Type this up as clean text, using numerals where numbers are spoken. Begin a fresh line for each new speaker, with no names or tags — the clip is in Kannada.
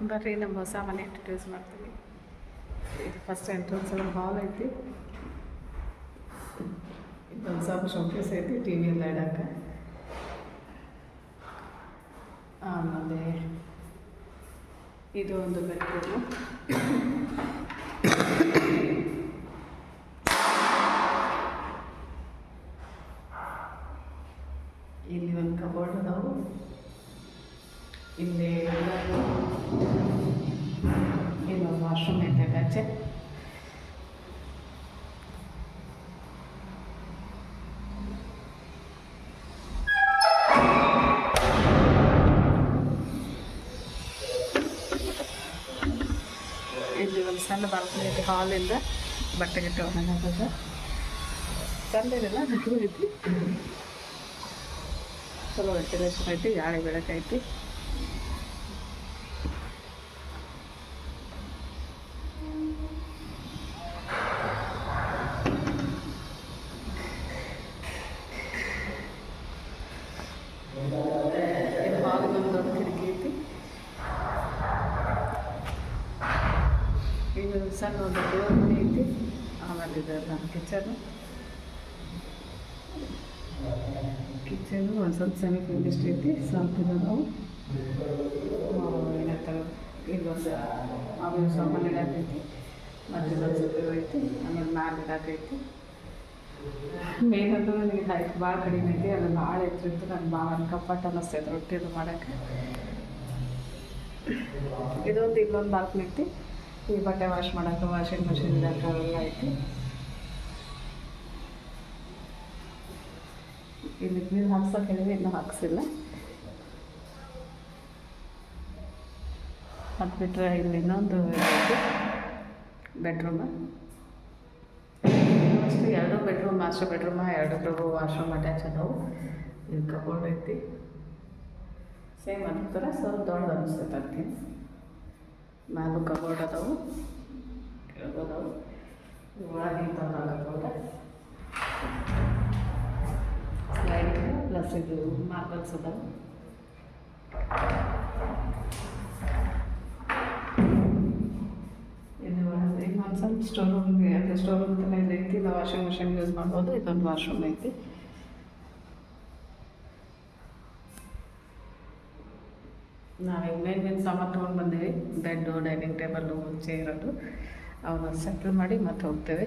ಬರ್ರಿ ನಮ್ಮ ಹೊಸ ಮನೆ ಇಂಟ್ರಡ್ಯೂಸ್ ಮಾಡ್ತೀನಿ. ಇದು ಫಸ್ಟ್ ಎಂಟ್ರೆನ್ಸ್ ಒಳಗೆ ಹಾಲ್ ಐತಿ. ಇದೊಂದು ಸ್ವಲ್ಪ ಶೋಕೇಸ್ ಐತಿ, ಟಿ ವಿ ಎಲ್ಲ ಇಡಕ್ಕೆ. ಆಮೇಲೆ ಇದು ಒಂದು ಬೆಡ್ರೂಮು. ಇಲ್ಲಿ ಒಂದು ಕಬೋರ್ಡ್ ಅದಾವು. ಇಲ್ಲಿ ಇಲ್ಲೊಂದು ವಾಶ್ರೂಮ್ ಐತೆ ಅಟ್ಯಾಚೆ. ಇಲ್ಲಿ ಒಂದು ಸಣ್ಣ ಬಾಲ್ಕನಿ ಐತಿ. ಹಾಲಿಂದ ಬಟ್ಟೆ ಗಿಟ್ಟೆ ಒಣಗಾಕದ ಚಂದ ಇದೆಲ್ಲ ನಟು ಐತಿ. ಚಲೋ ವೆಂಟಿಲೇಷನ್ ಐತಿ, ಗಾಳಿ ಬೆಳಕೈತಿ. ಇದು ಹಾಲಿಗೆ ಒಂದು ದೊಡ್ಡ ಕಿಟಕಿ ಐತಿ. ಇದು ಸಣ್ಣ ಒಂದು ದೇವ್ರ ಮನೆ ಐತಿ. ಆಮೇಲೆ ಇದು ನಮ್ಮ ಕಿಚನು ಒಂದು ಸ್ವಲ್ಪ ಸೆಮಿ ಫಿನಿಶ್ಡ್ ಐತಿ. ಸ್ವಲ್ಪ ಇದು ನಾವು ಏನಂತಾರೆ ಇಲ್ಲೊಂದು ಆಮೇಲೆ ಸಾಮಾನು ಇಡಾಕೈತಿ. ಮತ್ತು ಇಲ್ಲೊಂದು ಸ್ವಲ್ಪ ಐತಿ. ಆಮೇಲೆ ಮ್ಯಾಲೆ ಇಡಾಕೈತಿ. ಮೇನ್ ಅಂತಂದ್ರೆ ನನಗೆ ಹೈಟ್ ಭಾಳ ಕಡಿಮೆ ಐತಿ. ಅದು ಭಾಳ ಎತ್ತರಿತ್ತು. ನನಗೆ ಭಾಳ ಕಂಫರ್ಟ್ ಅನ್ನಿಸ್ತೈತೆ ರೊಟ್ಟಿ ಅದು ಮಾಡೋಕ್ಕೆ. ಇದೊಂದು ಇಲ್ಲೊಂದು ಬಾಲ್ಕನಿ ಐತಿ. ಈ ಬಟ್ಟೆ ವಾಶ್ ಮಾಡೋಕೆ ವಾಷಿಂಗ್ ಮಿಷಿನ್ ಇಡಕ್ಕೆ ಅವೆಲ್ಲ ಐತಿ. ಇಲ್ಲಿ ನೀರು ಹಾಕ್ಸೋಕೆ ಹೇಳಿದ್ರೆ ಇನ್ನೂ ಹಾಕ್ಸಿಲ್ಲ. ಅದು ಬಿಟ್ಟರೆ ಇಲ್ಲಿ ಇನ್ನೊಂದು ಬೆಡ್ರೂಮ್. ಅಷ್ಟು 2 bedroom, master bedroom, 2 washroom attach ಅದಾವು. ಇಲ್ಲಿ ಕಬೋರ್ಡ್ ಐತಿ. ಸೇಮ್ ಅದ್ರ ಥರ ಸ್ವಲ್ಪ ದೊಡ್ಡದು ಅನಿಸ್ತೈತೆ ಅದಕ್ಕೆ. ಮ್ಯಾಲೂ ಕಬೋರ್ಡ್ ಅದಾವು, ಕೆಳಗದಾವು. ಒಳಗೆ ಕಬೋರ್ಡ್ ಸ್ಲೈಡ್ ಪ್ಲಸ್ ಇದು ಮಾರ್ಬಲ್ಸ್ ಅದಾವೆ. ಇದು ಇನ್ನೊಂದು ಸ್ವಲ್ಪ ಸ್ಟೋರ್ ರೂಮ್ಗೆ, ಅದು ಸ್ಟೋರ್ ರೂಮ್ ಥರ ಇದು ಐತಿ. ಇದು ವಾಷಿಂಗ್ ಮಿಷಿನ್ ಯೂಸ್ ಮಾಡ್ಬೋದು. ಇದೊಂದು ವಾಶ್ರೂಮ್ ಐತಿ. ನಾವೀಗ ಮೇನ್ ಸಾಮಾನು ತೊಗೊಂಡು ಬಂದೀವಿ. ಬೆಡ್ಡು, ಡೈನಿಂಗ್ ಟೇಬಲ್ಲು, ಚೇರದು ಅವನ್ನ ಸೆಟ್ಲ್ ಮಾಡಿ ಮತ್ತೆ ಹೋಗ್ತೇವೆ.